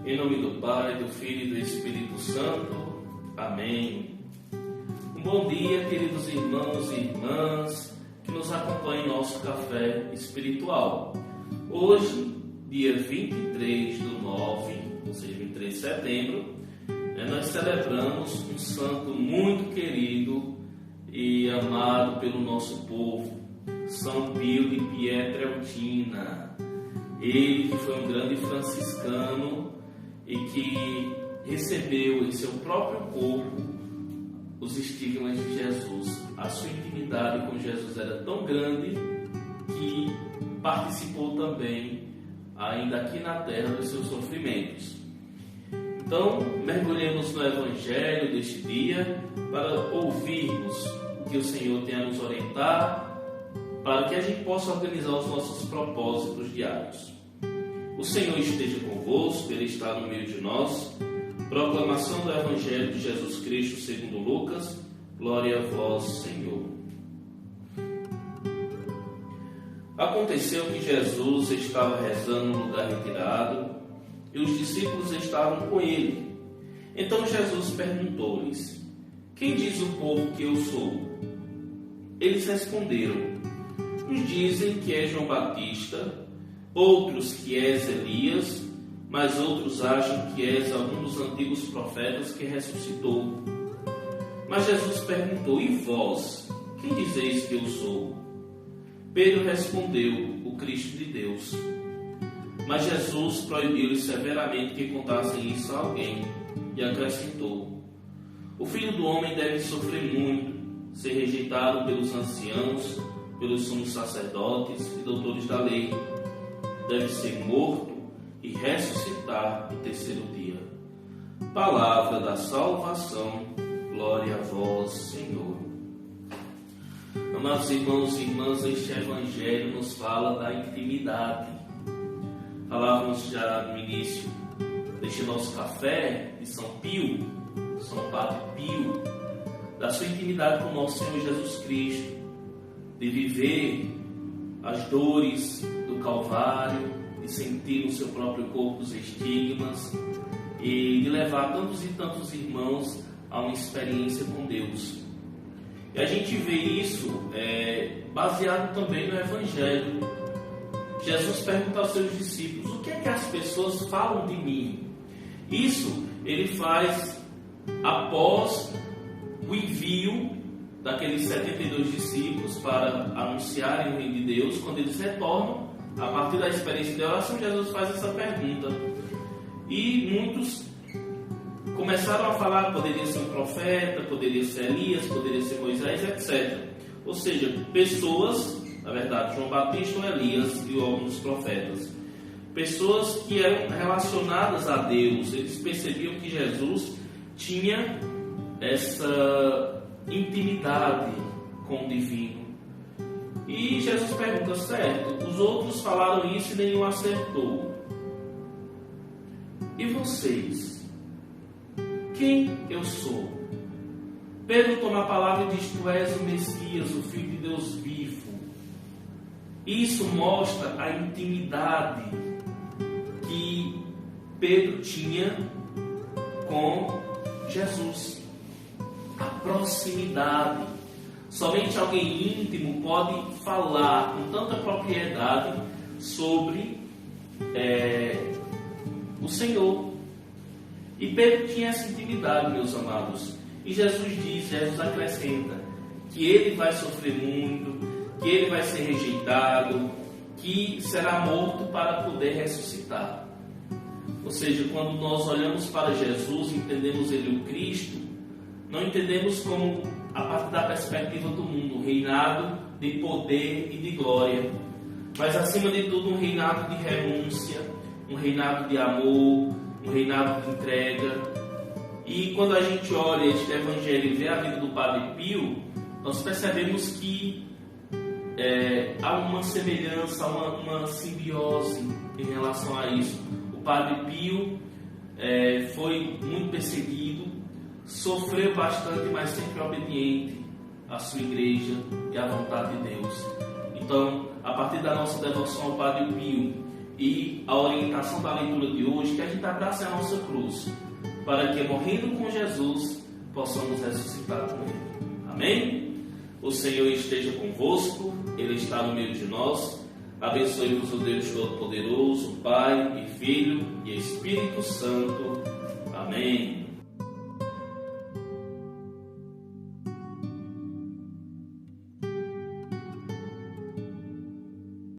Em nome do Pai, do Filho e do Espírito Santo. Amém. Um bom dia, queridos irmãos e irmãs que nos acompanham em nosso café espiritual. Hoje, dia 23 do 9, ou seja, 23 de setembro, nós celebramos um santo muito querido e amado pelo nosso povo, São Pio de Pietrelcina. Ele que foi um grande franciscano e que recebeu em seu próprio corpo os estigmas de Jesus. A sua intimidade com Jesus era tão grande que participou também, ainda aqui na terra, dos seus sofrimentos. Então, mergulhemos no Evangelho deste dia para ouvirmos o que o Senhor tem a nos orientar, para que a gente possa organizar os nossos propósitos diários. O Senhor esteja convosco, Ele está no meio de nós. Proclamação do Evangelho de Jesus Cristo segundo Lucas. Glória a vós, Senhor. Aconteceu que Jesus estava rezando no lugar retirado e os discípulos estavam com ele. Então Jesus perguntou-lhes: quem diz o povo que eu sou? Eles responderam: uns dizem que é João Batista, outros que és Elias, mas outros acham que és algum dos antigos profetas que ressuscitou. Mas Jesus perguntou: e vós, quem dizeis que eu sou? Pedro respondeu: o Cristo de Deus. Mas Jesus proibiu-lhes severamente que contassem isso a alguém e acrescentou: o Filho do Homem deve sofrer muito, ser rejeitado pelos anciãos, pelos sumos sacerdotes e doutores da lei, deve ser morto e ressuscitar no terceiro dia. Palavra da salvação, glória a vós, Senhor. Amados irmãos e irmãs, este Evangelho nos fala da intimidade. Falávamos já no início deste nosso café de São Pio, São Padre Pio, da sua intimidade com o nosso Senhor Jesus Cristo, de viver as dores do Calvário, de sentir no seu próprio corpo os estigmas e de levar tantos e tantos irmãos a uma experiência com Deus. E a gente vê isso baseado também no Evangelho. Jesus pergunta aos seus discípulos: o que é que as pessoas falam de mim? Isso ele faz após o envio daqueles 72 discípulos para anunciarem o reino de Deus. Quando eles retornam, a partir da experiência de oração, Jesus faz essa pergunta. E muitos começaram a falar que poderia ser um profeta, poderia ser Elias, poderia ser Moisés, etc. Ou seja, pessoas, na verdade, João Batista ou Elias e alguns profetas. Pessoas que eram relacionadas a Deus. Eles percebiam que Jesus tinha essa intimidade com o divino. E Jesus pergunta: certo, os outros falaram isso e nenhum acertou. E vocês? Quem eu sou? Pedro toma a palavra e diz: tu és o Messias, o Filho de Deus vivo. Isso mostra a intimidade que Pedro tinha com Jesus. A proximidade. Somente alguém íntimo pode falar com tanta propriedade sobre o Senhor. E Pedro tinha essa intimidade, meus amados. E Jesus acrescenta que ele vai sofrer muito, que ele vai ser rejeitado, que será morto para poder ressuscitar. Ou seja, quando nós olhamos para Jesus, entendemos ele o Cristo, não entendemos como a partir da perspectiva do mundo, um reinado de poder e de glória, mas acima de tudo um reinado de renúncia, um reinado de amor, um reinado de entrega. E quando a gente olha este Evangelho e vê a vida do Padre Pio, nós percebemos que há uma semelhança, uma simbiose em relação a isso. O Padre Pio foi muito perseguido, sofreu bastante, mas sempre obediente à sua igreja e à vontade de Deus. Então, a partir da nossa devoção ao Padre Pio, e a orientação da leitura de hoje, que a gente abrace a nossa cruz, para que, morrendo com Jesus, possamos ressuscitar com Ele. Amém? O Senhor esteja convosco, Ele está no meio de nós. Abençoe-vos o Deus Todo-Poderoso, Pai e Filho e Espírito Santo. Amém.